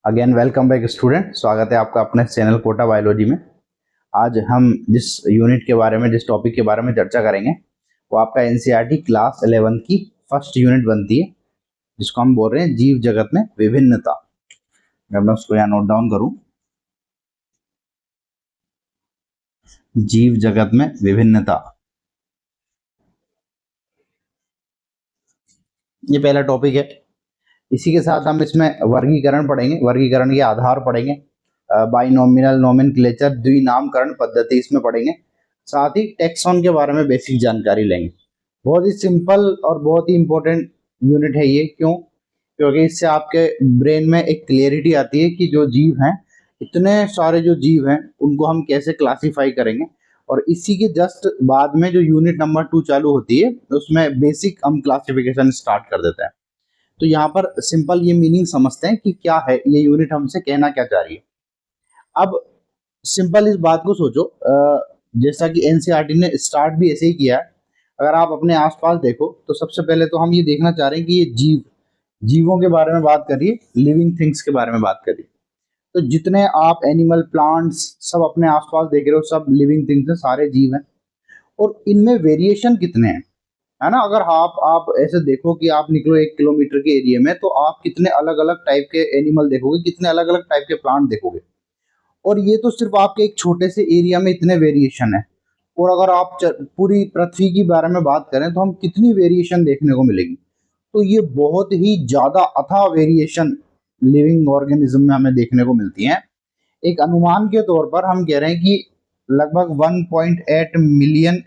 Again welcome back student. स्वागत है आपका अपने चैनल कोटा बायोलॉजी में। आज हम जिस यूनिट के बारे में, जिस टॉपिक के बारे में चर्चा करेंगे वो आपका एनसीईआरटी क्लास 11 की फर्स्ट यूनिट बनती है, जिसको हम बोल रहे हैं जीव जगत में विभिन्नता। मैं उसको यहाँ नोट डाउन करूं, जीव जगत में विभिन्नता, ये पहला टॉपिक है। इसी के साथ हम इसमें वर्गीकरण पढ़ेंगे, वर्गीकरण के आधार पढ़ेंगे, बाइनोमिनल नोमेनक्लेचर द्विनामकरण पद्धति इसमें पढ़ेंगे। साथ ही टैक्सॉन के बारे में बेसिक जानकारी लेंगे। बहुत ही सिंपल और बहुत ही इंपॉर्टेंट यूनिट है ये। क्यों? क्योंकि इससे आपके ब्रेन में एक क्लियरिटी आती है कि जो जीव हैं, इतने सारे जो जीव हैं उनको हम कैसे क्लासिफाई करेंगे। और इसी के जस्ट बाद में जो यूनिट नंबर 2 चालू होती है उसमें बेसिक हम क्लासिफिकेशन स्टार्ट कर देते हैं। तो यहाँ पर सिंपल ये मीनिंग समझते हैं कि क्या है ये यूनिट, हमसे कहना क्या चाह रही है। अब सिंपल इस बात को सोचो, जैसा कि एनसीईआरटी ने स्टार्ट भी ऐसे ही किया है। अगर आप अपने आसपास देखो तो सबसे पहले तो हम ये देखना चाह रहे हैं कि ये जीवों के बारे में बात करिए, लिविंग थिंग्स के बारे में बात करिए। तो जितने आप एनिमल, प्लांट्स सब अपने आसपास देख रहे हो, सब लिविंग थिंग्स हैं, सारे जीव हैं। और इनमें वेरिएशन कितने हैं, है ना। अगर आप ऐसे देखो कि आप निकलो 1 किलोमीटर के एरिया में तो आप कितने अलग अलग टाइप के एनिमल देखोगे, कितने अलग अलग टाइप के प्लांट देखोगे। और ये तो सिर्फ आपके एक छोटे से एरिया में इतने वेरिएशन है। और अगर आप पूरी पृथ्वी के बारे में बात करें तो हम कितनी वेरिएशन देखने को मिलेगी। तो ये बहुत ही ज्यादा अथाह वेरिएशन लिविंग ऑर्गेनिज्म में हमें देखने को मिलती हैं। एक अनुमान के तौर पर हम कह रहे हैं कि लगभग 1.8 मिलियन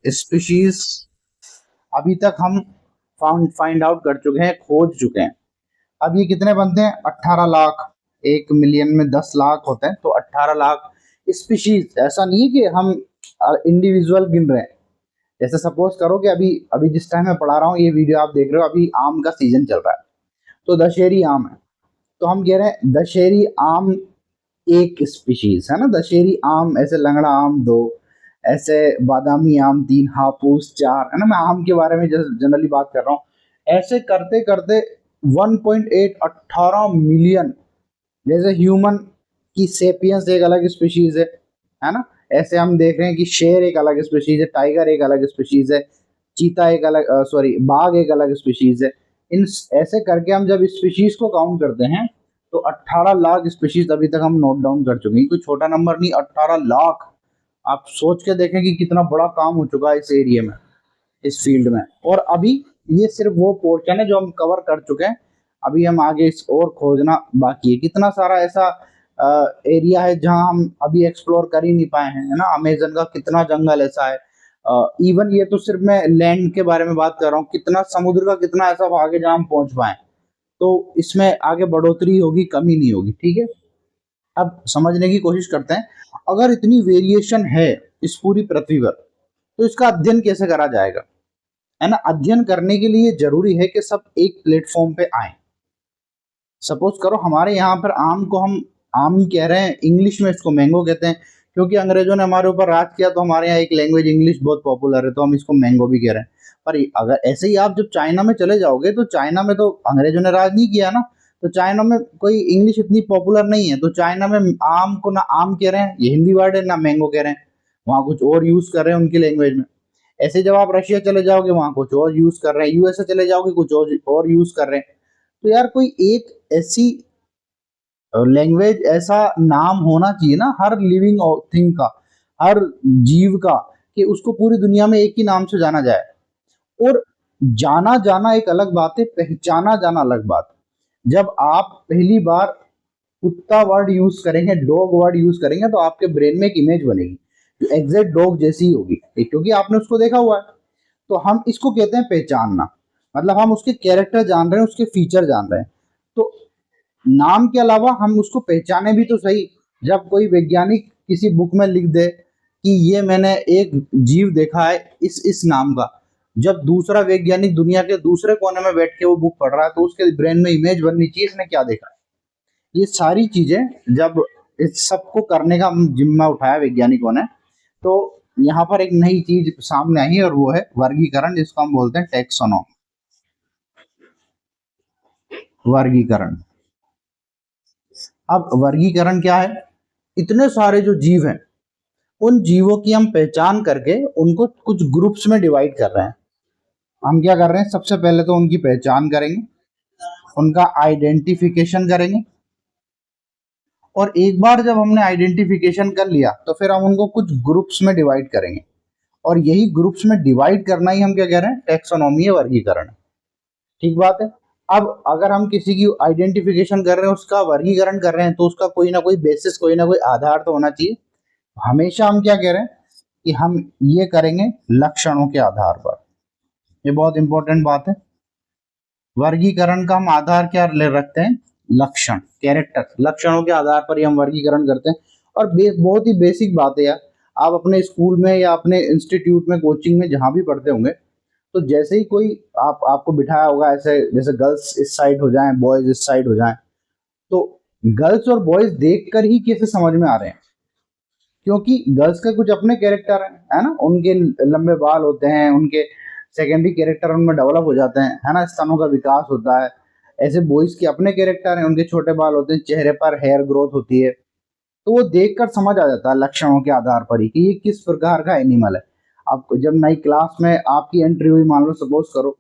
स्पीशीज अभी तक हम फाइंड आउट कर चुके हैं, खोज चुके हैं। अब ये कितने बनते हैं? 18 लाख। 1 मिलियन में 10 लाख होते हैं, तो 18 लाख स्पीशीज। ऐसा नहीं है कि हम इंडिविजुअल गिन रहे हैं। जैसे सपोज करो कि अभी अभी जिस टाइम मैं पढ़ा रहा हूँ, ये वीडियो आप देख रहे हो, अभी आम का सीजन चल रहा है, तो दशहरी आम है। तो हम कह रहे हैं दशहरी आम एक स्पीशीज है ना। दशहरी आम, ऐसे लंगड़ा आम 2, ऐसे बादामी आम 3, हापूस 4, है ना। मैं आम के बारे में जनरली बात कर रहा हूँ। ऐसे करते करते 1.8 18 मिलियन। जैसे ह्यूमन की सेपियंस एक अलग स्पीशीज है ना। ऐसे हम देख रहे हैं कि शेर एक अलग स्पीशीज है, टाइगर एक अलग स्पीशीज है, चीता एक अलग, सॉरी बाघ एक अलग स्पीशीज है। इन ऐसे करके हम जब स्पीशीज को काउंट करते हैं तो 18 लाख स्पीशीज अभी तक हम नोट डाउन कर चुके हैं। कोई छोटा नंबर नहीं, 18 लाख। आप सोच के देखें कि कितना बड़ा काम हो चुका है इस एरिया में, इस फील्ड में। और अभी ये सिर्फ वो पोर्शन है जो हम कवर कर चुके हैं। अभी हम आगे इस और खोजना बाकी है। कितना सारा ऐसा एरिया है जहां हम अभी एक्सप्लोर कर ही नहीं पाए हैं, है ना। अमेजन का कितना जंगल ऐसा है। इवन ये तो सिर्फ मैं लैंड के बारे में बात कर रहा हूँ, कितना समुद्र का कितना ऐसा भाग है जहां हम पहुंच पाए। तो इसमें आगे बढ़ोतरी होगी, कमी नहीं होगी। ठीक है, अब समझने की कोशिश करते हैं। अगर इतनी वेरिएशन है इस पूरी पृथ्वी पर, तो इसका अध्ययन कैसे करा जाएगा, है ना। अध्ययन करने के लिए जरूरी है कि सब एक प्लेटफॉर्म पे आए। सपोज करो हमारे यहाँ पर आम को हम आम कह रहे हैं, इंग्लिश में इसको मैंगो कहते हैं। क्योंकि अंग्रेजों ने हमारे ऊपर राज किया तो हमारे यहाँ एक लैंग्वेज इंग्लिश बहुत पॉपुलर है, तो हम इसको मैंगो भी कह रहे हैं। पर अगर ऐसे ही आप जब चाइना में चले जाओगे तो चाइना में तो अंग्रेजों ने राज नहीं किया ना। तो चाइना में कोई इंग्लिश इतनी पॉपुलर नहीं है, तो चाइना में आम को ना आम कह रहे हैं, ये हिंदी वर्ड है, ना मैंगो कह रहे हैं। वहाँ कुछ और यूज कर रहे हैं उनकी लैंग्वेज में। ऐसे जब आप रशिया चले जाओगे वहाँ कुछ और यूज कर रहे हैं, यूएसए चले जाओगे कुछ और यूज कर रहे हैं। तो यार कोई एक ऐसी लैंग्वेज, ऐसा नाम होना चाहिए ना हर लिविंग थिंग का, हर जीव का, कि उसको पूरी दुनिया में एक ही नाम से जाना जाए। और जाना जाना एक अलग बात है, पहचाना जाना अलग बात। जब आप पहली बार कुत्ता वर्ड यूज करेंगे, डॉग वर्ड यूज करेंगे, तो आपके ब्रेन में एक इमेज बनेगी जो एग्जैक्ट डॉग जैसी ही होगी, क्योंकि आपने उसको देखा हुआ है। तो हम इसको कहते हैं पहचानना। मतलब हम उसके कैरेक्टर जान रहे हैं, उसके फीचर जान रहे हैं। तो नाम के अलावा हम उसको पहचाने भी तो सही। जब कोई वैज्ञानिक किसी बुक में लिख दे कि ये मैंने एक जीव देखा है इस नाम का, जब दूसरा वैज्ञानिक दुनिया के दूसरे कोने में बैठ के वो बुक पढ़ रहा है तो उसके ब्रेन में इमेज बननी चाहिए इसने क्या देखा है। ये सारी चीजें जब इस सबको करने का जिम्मा उठाया वैज्ञानिकों ने, तो यहाँ पर एक नई चीज सामने आई है और वो है वर्गीकरण, जिसको हम बोलते हैं टैक्सोनॉमी। वर्गीकरण। अब वर्गीकरण क्या है? इतने सारे जो जीव हैं, उन जीवों की हम पहचान करके उनको कुछ ग्रुप्स में डिवाइड कर रहे हैं। हम क्या कर रहे हैं? सबसे पहले तो उनकी पहचान करेंगे, उनका आइडेंटिफिकेशन करेंगे, और एक बार जब हमने आइडेंटिफिकेशन कर लिया तो फिर हम उनको कुछ ग्रुप्स में डिवाइड करेंगे, और यही ग्रुप्स में डिवाइड करना ही हम क्या कह रहे हैं? टैक्सोनॉमी या वर्गीकरण। ठीक बात है। अब अगर हम किसी की आइडेंटिफिकेशन कर रहे हैं, उसका वर्गीकरण कर रहे हैं, तो उसका कोई ना कोई बेसिस, कोई ना कोई आधार तो होना चाहिए। हमेशा हम क्या कह रहे हैं कि हम ये करेंगे लक्षणों के आधार पर। ये बहुत इंपॉर्टेंट बात है। वर्गीकरण का हम आधार क्या ले रखते हैं? लक्षण, कैरेक्टर। लक्षणों के आधार पर ही हम वर्गीकरण करते हैं। और बहुत ही बेसिक बात है यार, आप अपने स्कूल में या अपने इंस्टीट्यूट में, कोचिंग में, जहां भी पढ़ते होंगे, तो जैसे ही कोई आपको बिठाया होगा ऐसे, जैसे गर्ल्स इस साइड हो जाएं, बॉयज इस साइड हो जाएं, तो गर्ल्स और बॉयज देखकर ही कैसे समझ में आ रहे हैं? क्योंकि गर्ल्स के कुछ अपने कैरेक्टर है ना, उनके लंबे बाल होते हैं, उनके सेकेंडरी कैरेक्टर उनमें डेवलप हो जाते हैं, है ना, स्तनों का विकास होता है। ऐसे बॉयज के अपने कैरेक्टर हैं, उनके छोटे बाल होते हैं, चेहरे पर हेयर ग्रोथ होती है। तो वो देखकर समझ आ जाता है लक्षणों के आधार पर ही कि ये किस प्रकार का एनिमल है। अब जब नई क्लास में आपकी एंट्री हुई, मान लो सपोज करो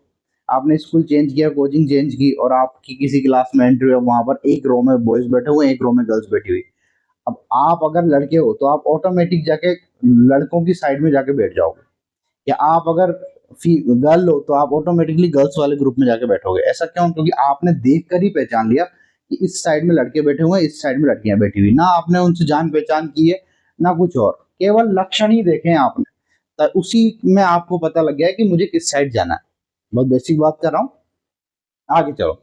आपने स्कूल चेंज किया, कोचिंग चेंज की, और आपकी किसी क्लास में एंट्री हुई, वहां पर एक रो में बॉयज बैठे हुए, एक रो में गर्ल्स बैठी हुई। अब आप अगर लड़के हो तो आप ऑटोमेटिक जाके लड़कों की साइड में जाके बैठ जाओगे, या आप अगर गर्ल हो तो आप ऑटोमेटिकली गर्ल्स वाले ग्रुप में जाके बैठोगे। ऐसा क्यों? क्योंकि आपने देख कर ही पहचान लिया कि इस साइड में लड़के बैठे हुए हैं, इस साइड में लड़कियां बैठी हुई। ना आपने उनसे जान पहचान की है, ना कुछ और, केवल लक्षण ही देखे हैं आपने, तो उसी में आपको पता लग गया है कि मुझे किस साइड जाना है। बहुत बेसिक बात कर रहा हूँ, आगे चलो।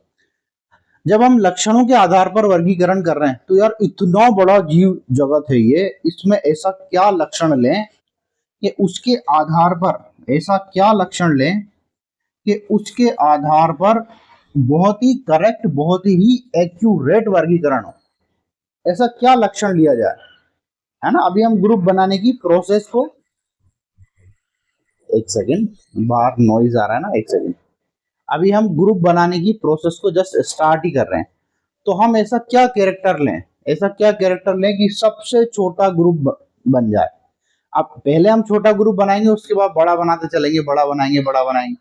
जब हम लक्षणों के आधार पर वर्गीकरण कर रहे हैं, तो यार इतना बड़ा जीव जगत है ये, इसमें ऐसा क्या लक्षण लें कि उसके आधार पर, ऐसा क्या लक्षण लें कि उसके आधार पर बहुत ही करेक्ट, बहुत ही एक्यूरेट वर्गीकरण हो। ऐसा क्या लक्षण लिया जाए, है ना। अभी हम ग्रुप बनाने की प्रोसेस को, एक सेकेंड, बाहर नॉइज आ रहा है ना, एक सेकेंड। अभी हम ग्रुप बनाने की प्रोसेस को जस्ट स्टार्ट ही कर रहे हैं, तो हम ऐसा क्या कैरेक्टर लें, ऐसा क्या कैरेक्टर लें कि सबसे छोटा ग्रुप बन जाए। अब पहले हम छोटा ग्रुप बनाएंगे, उसके बाद बड़ा बनाते चलेंगे, बड़ा बनाएंगे, बड़ा बनाएंगे।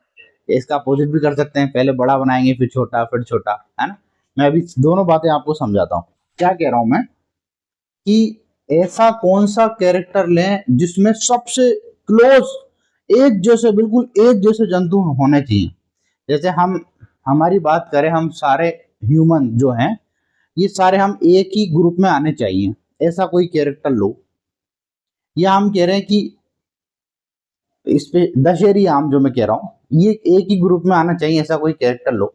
इसका अपोजिट भी कर सकते हैं, पहले बड़ा बनाएंगे फिर छोटा, फिर छोटा, है ना। मैं अभी दोनों बातें आपको समझाता हूँ। क्या कह रहा हूं मैं कि ऐसा कौन सा कैरेक्टर लें जिसमें सबसे क्लोज, एक जैसे, बिल्कुल एक जैसे जंतु होने चाहिए। जैसे हम, हमारी बात करें, हम सारे ह्यूमन जो हैं, ये सारे हम एक ही ग्रुप में आने चाहिए, ऐसा कोई कैरेक्टर लो। या हम कह रहे हैं कि इस पे दशहरी आम जो मैं कह रहा हूँ, ये एक ही ग्रुप में आना चाहिए, ऐसा कोई कैरेक्टर लो।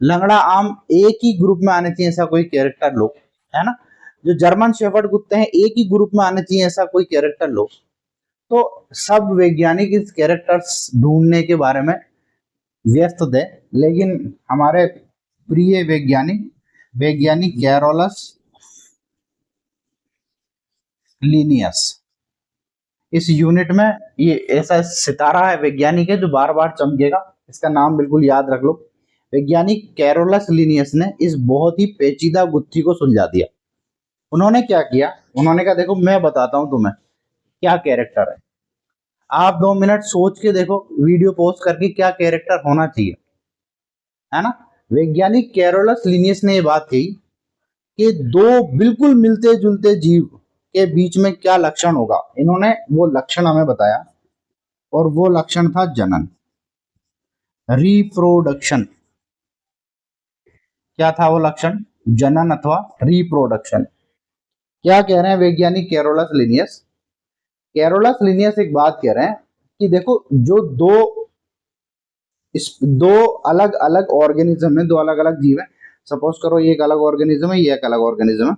लंगड़ा आम एक ही ग्रुप में आने चाहिए, ऐसा कोई कैरेक्टर लो, है ना। जो जर्मन शेफर्ड कुत्ते हैं, एक ही ग्रुप में आने चाहिए, ऐसा कोई कैरेक्टर लो। तो सब वैज्ञानिक इस कैरेक्टर्स ढूंढने के बारे में व्यस्त थे, लेकिन हमारे प्रिय वैज्ञानिक, वैज्ञानिक कैरोलस लिनियस, इस यूनिट में, ये ऐसा सितारा है, वैज्ञानिक है जो बार बार चमकेगा, इसका नाम बिल्कुल याद रख लो। वैज्ञानिक कैरोलस लिनियस ने इस बहुत ही पेचीदा गुत्थी को सुलझा दिया। उन्होंने क्या किया? उन्होंने कहा देखो मैं बताता हूं तुम्हें क्या कैरेक्टर है, आप 2 मिनट सोच के देखो, वीडियो पॉज करके, क्या कैरेक्टर होना चाहिए, है ना। वैज्ञानिक कैरोलस लिनियस ने यह बात कही कि दो बिल्कुल मिलते जुलते जीव के बीच में क्या लक्षण होगा। इन्होंने वो लक्षण हमें बताया, और वो लक्षण था जनन, रिप्रोडक्शन। क्या था वो लक्षण? जनन अथवा रिप्रोडक्शन। क्या कह रहे हैं वैज्ञानिक कैरोलस लिनियस? कैरोलस लिनियस एक बात कह रहे हैं कि देखो, जो दो अलग अलग ऑर्गेनिज्म है, दो अलग अलग जीव है, सपोज करो ये एक अलग ऑर्गेनिज्म है, ये एक अलग ऑर्गेनिज्म है,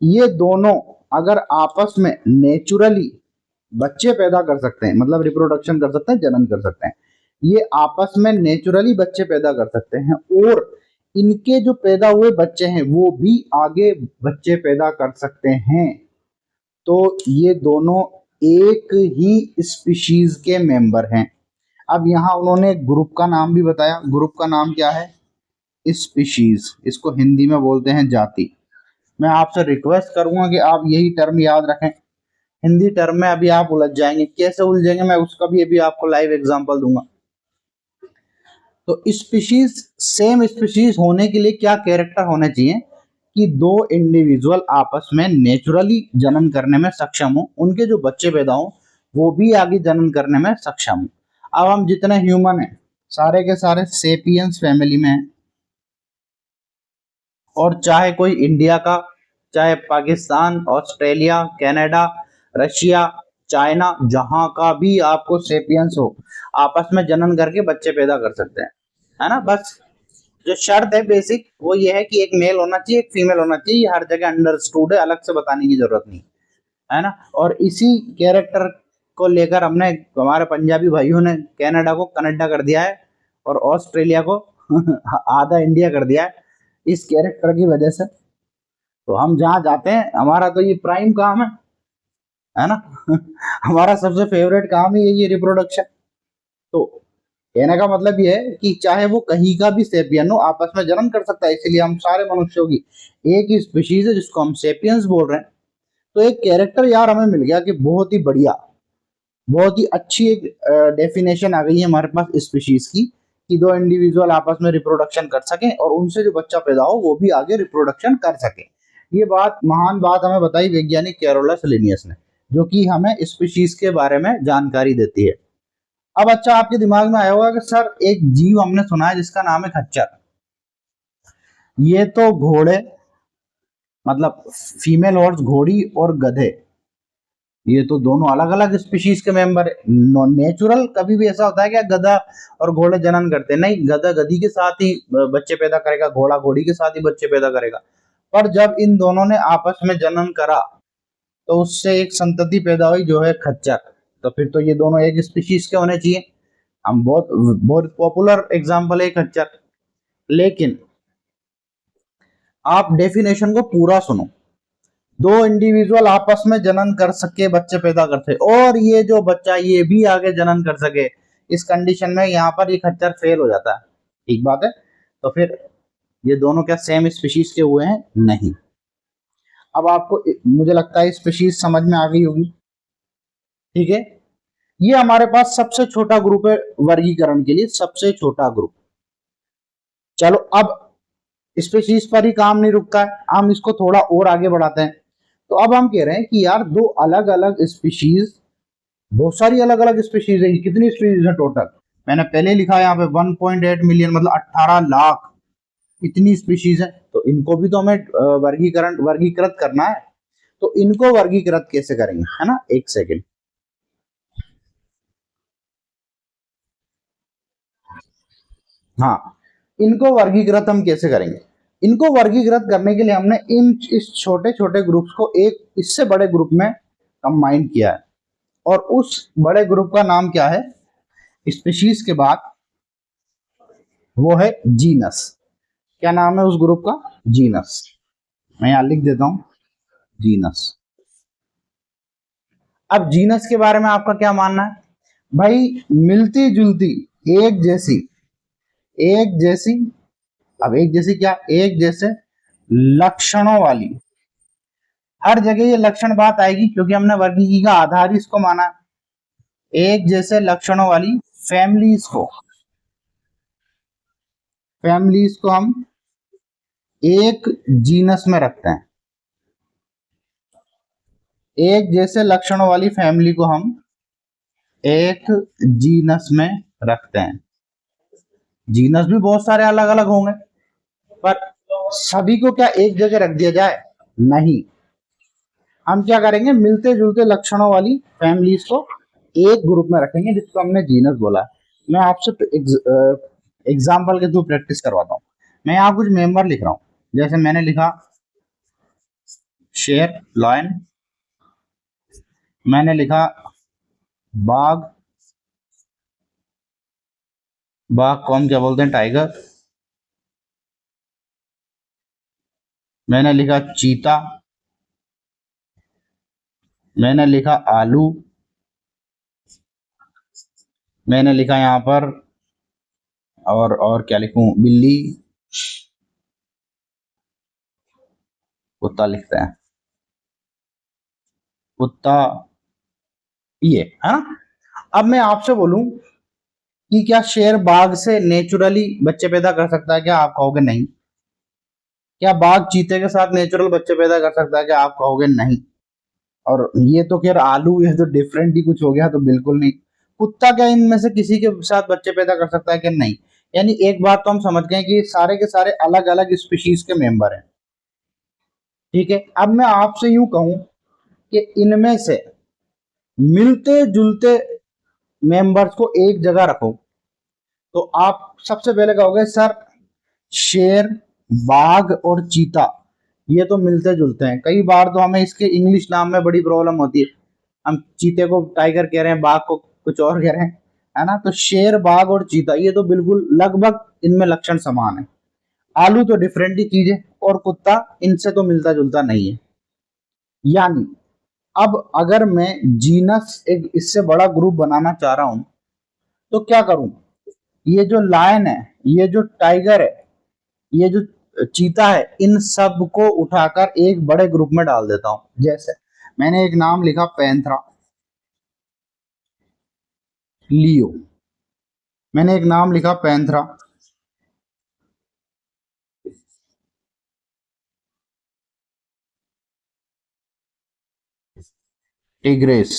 ये दोनों अगर आपस में नेचुरली बच्चे पैदा कर सकते हैं, मतलब रिप्रोडक्शन कर सकते हैं, जनन कर सकते हैं, ये आपस में नेचुरली बच्चे पैदा कर सकते हैं, और इनके जो पैदा हुए बच्चे हैं वो भी आगे बच्चे पैदा कर सकते हैं, तो ये दोनों एक ही स्पीशीज के मेंबर हैं। अब यहाँ उन्होंने ग्रुप का नाम भी बताया, ग्रुप का नाम क्या है? स्पीशीज, इसको हिंदी में बोलते हैं जाति। मैं आपसे रिक्वेस्ट करूंगा कि आप यही टर्म याद रखें, हिंदी टर्म में अभी आप उलझ जाएंगे, कैसे उलझेंगे मैं उसका भी अभी आपको लाइव एग्जांपल दूंगा। तो स्पीशीज, सेम स्पीशीज होने के लिए क्या कैरेक्टर होने चाहिए कि दो इंडिविजुअल आपस में नेचुरली जनन करने में सक्षम हो, उनके जो बच्चे पैदा हो वो भी आगे जनन करने में सक्षम हो। अब हम जितने ह्यूमन हैं सारे के सारे सेपियंस फैमिली में हैं, और चाहे कोई इंडिया का, चाहे Pakistan, Australia, Canada, Russia, China, जहां का भी आपको सेपियंस हो, आपस में जनन करके बच्चे पैदा कर सकते हैं, है ना। बस जो शर्त है बेसिक वो ये है कि एक मेल होना चाहिए, एक फीमेल होना चाहिए, ये हर जगह अंडरस्टूड है, अलग से बताने की जरूरत नहीं, है ना। और इसी कैरेक्टर को लेकर हमने, हमारे पंजाबी भाइयों ने कनाडा को कनाडा कर दिया है और ऑस्ट्रेलिया को आधा इंडिया कर दिया है इस कैरेक्टर की वजह से। तो हम जहाँ जाते हैं हमारा तो ये प्राइम काम है ना हमारा सबसे फेवरेट काम ही है ये रिप्रोडक्शन। तो कहने का मतलब ये है कि चाहे वो कहीं का भी सेपियन हो आपस में जन्म कर सकता है, इसीलिए हम सारे मनुष्यों की एक ही स्पीशीज है जिसको हम सेपियंस बोल रहे हैं। तो एक कैरेक्टर यार हमें मिल गया कि बहुत ही बढ़िया, बहुत ही अच्छी एक डेफिनेशन आ गई है हमारे पास स्पीशीज की कि दो इंडिविजुअल आपस में रिप्रोडक्शन कर सकें और उनसे जो बच्चा पैदा हो वो भी आगे रिप्रोडक्शन कर सके। ये बात, महान बात हमें बताई वैज्ञानिक कैरोलस लिनियस ने, जो कि हमें स्पीशीज के बारे में जानकारी देती है। अब अच्छा आपके दिमाग में आया होगा कि सर एक जीव हमने सुना है जिसका नाम है खच्चर, ये तो घोड़े, मतलब फीमेल हॉर्स घोड़ी और गधे, ये तो दोनों अलग अलग स्पीशीज के मेंबर है। नेचुरल कभी भी ऐसा होता है क्या गधा और घोड़े जनन करते हैं? नहीं, गधा गधी के साथ ही बच्चे पैदा करेगा, घोड़ा घोड़ी के साथ ही बच्चे पैदा करेगा। पर जब इन दोनों ने आपस में जनन करा तो उससे एक संतति पैदा हुई जो है खच्चर। तो फिर तो ये दोनों एक स्पीशीज के होने चाहिए। हम बहुत बहुत पॉपुलर एग्जांपल है खच्चर। लेकिन आप डेफिनेशन को पूरा सुनो, दो इंडिविजुअल आपस में जनन कर सके, बच्चे पैदा करते, और ये जो बच्चा ये भी आगे जनन कर सके, इस कंडीशन में यहाँ पर ये खच्चर फेल हो जाता है। ठीक बात है। तो फिर ये दोनों क्या सेम स्पीशीज के हुए हैं? नहीं। अब आपको मुझे लगता है स्पीशीज समझ में आ गई होगी, ठीक है। ये हमारे पास सबसे छोटा ग्रुप है वर्गीकरण के लिए, सबसे छोटा ग्रुप। चलो अब स्पीशीज पर ही काम नहीं रुकता है, हम इसको थोड़ा और आगे बढ़ाते हैं। तो अब हम कह रहे हैं कि यार दो अलग अलग स्पीशीज, बहुत सारी अलग अलग स्पीशीज है, कितनी स्पीशीज है टोटल? मैंने पहले लिखा है यहाँ पे 1.8 मिलियन, मतलब 18 लाख, इतनी स्पीशीज है। तो इनको भी तो हमें वर्गीकृत करना है। तो इनको वर्गीकृत कैसे करेंगे, है ना। एक सेकेंड, हाँ, इनको वर्गीकृत हम कैसे करेंगे? इनको वर्गीकृत करने के लिए हमने इन इस छोटे छोटे ग्रुप्स को एक इससे बड़े ग्रुप में कंबाइन किया है, और उस बड़े ग्रुप का नाम क्या है? स्पीशीज के बाद वो है जीनस। क्या नाम है उस ग्रुप का? जीनस। मैं यहां लिख देता हूं, जीनस। अब जीनस के बारे में आपका क्या मानना है? भाई मिलती जुलती, एक जैसी, एक जैसी, अब एक जैसी क्या, एक जैसे लक्षणों वाली, हर जगह ये लक्षण बात आएगी क्योंकि हमने वर्गीकी का आधार ही इसको माना है। एक जैसे लक्षणों वाली फैमिलीज को हम एक जीनस में रखते हैं। एक जैसे लक्षणों वाली फैमिली को हम एक जीनस में रखते हैं। जीनस भी बहुत सारे अलग अलग होंगे, पर सभी को क्या एक जगह रख दिया जाए? नहीं। हम क्या करेंगे, मिलते जुलते लक्षणों वाली फैमिलीज को एक ग्रुप में रखेंगे जिसको हमने जीनस बोला। मैं आपसे एग्जाम्पल के थ्रू प्रैक्टिस करवाता हूँ। मैं यहाँ कुछ मेंबर लिख रहा हूँ, जैसे मैंने लिखा शेर, लॉयन, मैंने लिखा बाघ, बाघ को हम क्या बोलते हैं? टाइगर। मैंने लिखा चीता, मैंने लिखा आलू, मैंने लिखा यहाँ पर, और क्या लिखूं, बिल्ली, कुत्ता लिखते हैं, कुत्ता, ये है ना। अब मैं आपसे बोलूं कि क्या शेर बाघ से नेचुरली बच्चे पैदा कर सकता है, क्या आप कहोगे नहीं। क्या बाघ चीते के साथ नेचुरल बच्चे पैदा कर सकता है, क्या आप कहोगे नहीं। और ये तो खैर आलू, ये तो डिफरेंट ही कुछ हो गया, तो बिल्कुल नहीं। कुत्ता क्या इनमें से किसी के साथ बच्चे पैदा कर सकता है कि नहीं। यानी एक बात तो हम समझ गए कि सारे के सारे अलग अलग स्पीशीज के मेंबर हैं। ठीक है, अब मैं आपसे यूं कहूं कि इनमें से मिलते जुलते मेंबर्स को एक जगह रखो, तो आप सबसे पहले कहोगे सर शेर, बाघ और चीता ये तो मिलते जुलते हैं। कई बार तो हमें इसके इंग्लिश नाम में बड़ी प्रॉब्लम होती है, हम चीते को टाइगर कह रहे हैं, बाघ को कुछ और कह रहे हैं, है ना। तो शेर, बाघ और चीता ये तो बिल्कुल लगभग इनमें लक्षण समान है। आलू तो डिफरेंट ही चीज है, और कुत्ता इनसे तो मिलता जुलता नहीं है। यानी अब अगर मैं जीनस एक इससे बड़ा ग्रुप बनाना चाह रहा हूं, तो क्या करूं, ये जो लायन है, ये जो टाइगर है, ये जो चीता है, इन सब को उठाकर एक बड़े ग्रुप में डाल देता हूं। जैसे मैंने एक नाम लिखा पैंथरा, लियो, मैंने एक नाम लिखा पैंथरा, टिग्रेस,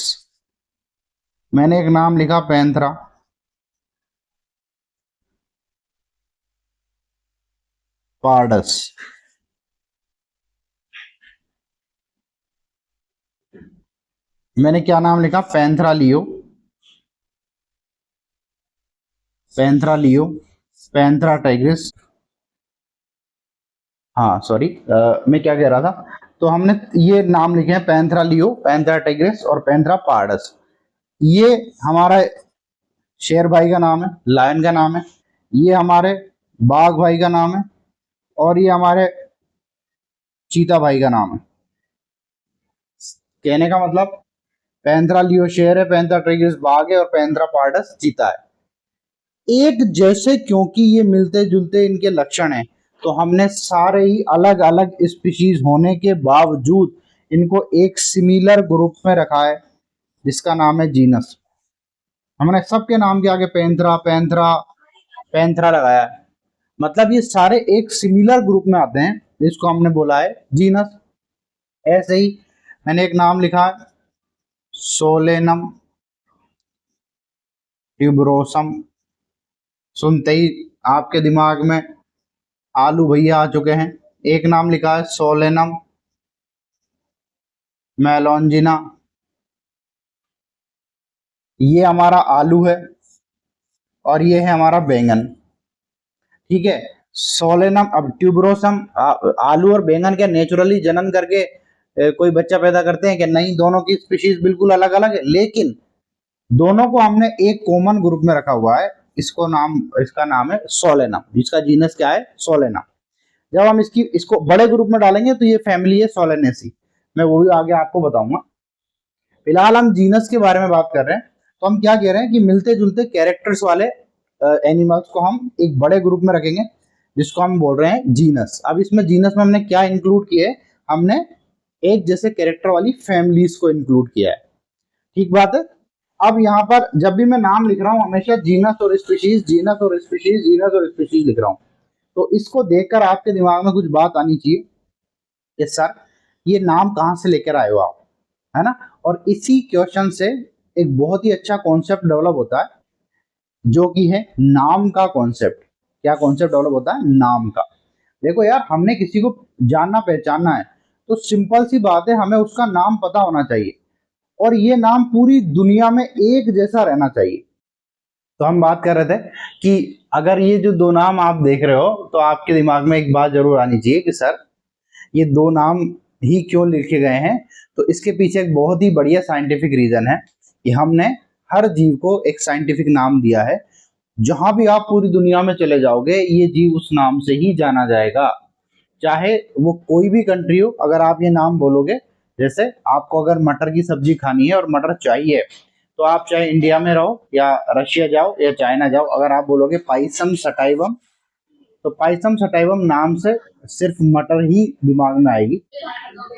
मैंने एक नाम लिखा पैंथरा, पार्डस, मैंने क्या नाम लिखा, पैंथरा लियो, पैंथरा लियो, पैंथरा टाइग्रिस, हाँ सॉरी, मैं क्या कह रहा था। तो हमने ये नाम लिखे हैं, पैंथरा लियो, पैंथरा टाइग्रिस और पैंथरा पार्डस। ये हमारा शेर भाई का नाम है, लायन का नाम है, ये हमारे बाघ भाई का नाम है, और ये हमारे चीता भाई का नाम है। कहने का मतलब पैंथरा लियो शेर है, पैंथरा टाइग्रिस बाघ है और पैंथरा पार्डस चीता है। एक जैसे क्योंकि ये मिलते जुलते इनके लक्षण हैं, तो हमने सारे ही अलग अलग स्पीशीज होने के बावजूद इनको एक सिमिलर ग्रुप में रखा है, जिसका नाम है जीनस। हमने सबके नाम के आगे पैंथरा पैंथरा पैंथरा लगाया है, मतलब ये सारे एक सिमिलर ग्रुप में आते हैं, जिसको हमने बोला है जीनस। ऐसे ही मैंने एक नाम लिखा है सोलेनम ट्यूबरोसम। सुनते ही आपके दिमाग में आलू भैया आ चुके हैं। एक नाम लिखा है सोलेनम मेलोंजिना, ये हमारा आलू है और ये है हमारा बैंगन। ठीक है, सोलेनम, अब ट्यूबरोसम, आलू और बैंगन क्या नेचुरली जनन करके कोई बच्चा पैदा करते हैं कि नहीं, दोनों की स्पीशीज बिल्कुल अलग अलग है, लेकिन दोनों को हमने एक कॉमन ग्रुप में रखा हुआ है। इसका नाम है सोलेनम, जिसका जीनस क्या है, सोलेनम। जब हम इसको बड़े ग्रुप में डालेंगे तो ये फैमिली है सोलेनेसी, मैं वो भी आगे आपको बताऊंगा। फिलहाल हम जीनस के बारे में बात कर रहे हैं, तो हम क्या कह रहे हैं कि मिलते जुलते कैरेक्टर्स वाले एनिमल्स को हम एक बड़े ग्रुप में रखेंगे, जिसको हम बोल रहे हैं जीनस। अब इसमें जीनस में हमने क्या इंक्लूड किया है, हमने एक जैसे कैरेक्टर वाली फैमिलीज को इंक्लूड किया है। ठीक बात है। अब यहाँ पर जब भी मैं नाम लिख रहा हूँ, हमेशा जीनस और स्पीशीज, जीनस और स्पीशीज, जीनस और स्पीशीज लिख रहा हूँ। तो इसको देखकर आपके दिमाग में कुछ बात आनी चाहिए कि सर ये नाम कहाँ से लेकर आए हो आप, है ना। और इसी क्वेश्चन से एक बहुत ही अच्छा कॉन्सेप्ट डेवलप होता है, जो कि है नाम का कॉन्सेप्ट। क्या कॉन्सेप्ट डेवलप होता है, नाम का। देखो यार, हमने किसी को जानना पहचानना है, तो सिंपल सी बात है, हमें उसका नाम पता होना चाहिए, और ये नाम पूरी दुनिया में एक जैसा रहना चाहिए। तो हम बात कर रहे थे कि अगर ये जो दो नाम आप देख रहे हो, तो आपके दिमाग में एक बात जरूर आनी चाहिए कि सर ये दो नाम ही क्यों लिखे गए हैं। तो इसके पीछे एक बहुत ही बढ़िया साइंटिफिक रीजन है कि हमने हर जीव को एक साइंटिफिक नाम दिया है। जहां भी आप पूरी दुनिया में चले जाओगे, ये जीव उस नाम से ही जाना जाएगा, चाहे वो कोई भी कंट्री हो। अगर आप ये नाम बोलोगे, जैसे आपको अगर मटर की सब्जी खानी है और मटर चाहिए, तो आप चाहे इंडिया में रहो या रशिया जाओ या चाइना जाओ, अगर आप बोलोगे पाइसम सटाइवम, तो पाइसम सटाइवम नाम से सिर्फ मटर ही दिमाग में आएगी।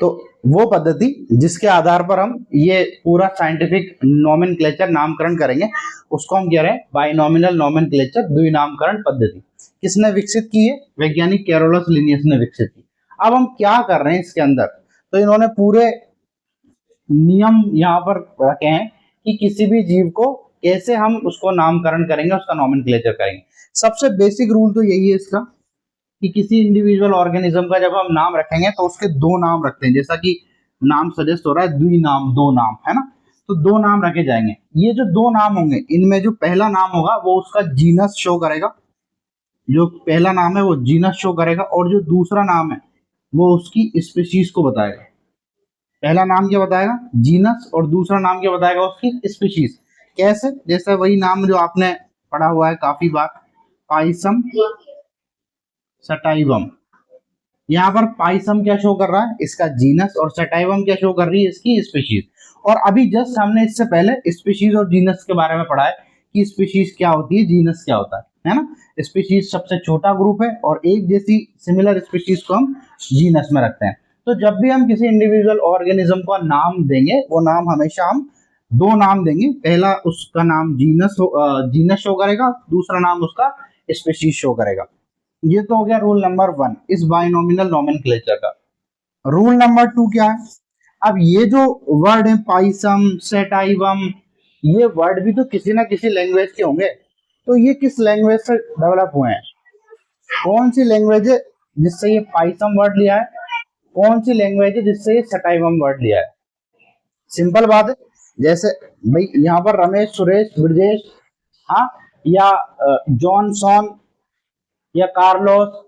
तो वो पद्धति जिसके आधार पर हम ये पूरा साइंटिफिक नोमेनक्लेचर नामकरण करेंगे, उसको हम कह रहे हैं बाइनोमिनल नोमेनक्लेचर, द्विनामकरण पद्धति। किसने विकसित की है? वैज्ञानिक कैरोलस लिनियस ने विकसित की। अब हम क्या कर रहे हैं इसके अंदर, तो इन्होंने पूरे नियम यहाँ पर रखे हैं कि किसी भी जीव को कैसे हम उसको नामकरण करेंगे, उसका नोमेनक्लेचर करेंगे। सबसे बेसिक रूल तो यही है इसका कि किसी इंडिविजुअल ऑर्गेनिज्म का जब हम नाम रखेंगे तो उसके दो नाम रखते हैं, जैसा कि नाम सजेस्ट हो रहा है, द्विनाम, दो नाम, है ना। तो दो नाम रखे जाएंगे। ये जो दो नाम होंगे, इनमें जो पहला नाम होगा वो उसका जीनस शो करेगा, जो पहला नाम है वो जीनस शो करेगा, और जो दूसरा नाम है वो उसकी स्पीशीज को बताएगा। पहला नाम क्या बताएगा? जीनस, और दूसरा नाम क्या बताएगा? उसकी स्पीशीज। कैसे? जैसे वही नाम जो आपने पढ़ा हुआ है काफी बार, पाइसम सटाइवम। यहाँ पर पाइसम क्या शो कर रहा है? इसका जीनस, और सटाइवम क्या शो कर रही है? इसकी स्पीशीज। और अभी जस्ट हमने इससे पहले स्पीशीज और जीनस के बारे में पढ़ा है कि स्पीशीज क्या होती है, जीनस क्या होता है ना। स्पीशीज सबसे छोटा ग्रुप है और एक जैसी सिमिलर स्पीशीज को हम जीनस में रखते हैं। तो जब भी हम किसी इंडिविजुअल ऑर्गेनिज्म का नाम देंगे, वो नाम हमेशा हम दो नाम देंगे। पहला उसका नाम जीनस शो करेगा, दूसरा नाम उसका स्पीशीज शो करेगा। ये तो हो गया रूल नंबर 1 इस बाइनोमिनल नोमेनक्लेचर का। रूल नंबर 2 क्या है? अब ये जो वर्ड है पाइसम, सेटाइवम, ये वर्ड भी तो किसी ना किसी लैंग्वेज के होंगे। तो ये किस लैंग्वेज से डेवलप हुए हैं? कौन सी लैंग्वेज है जिससे ये पाइसम वर्ड लिया है? कौन सी लैंग्वेज है जिससे ये सेटाइवम वर्ड लिया है? सिंपल बात है। जैसे भाई यहाँ पर रमेश, सुरेश, ब्रजेश, हाँ, या जॉनसन या कार्लोस,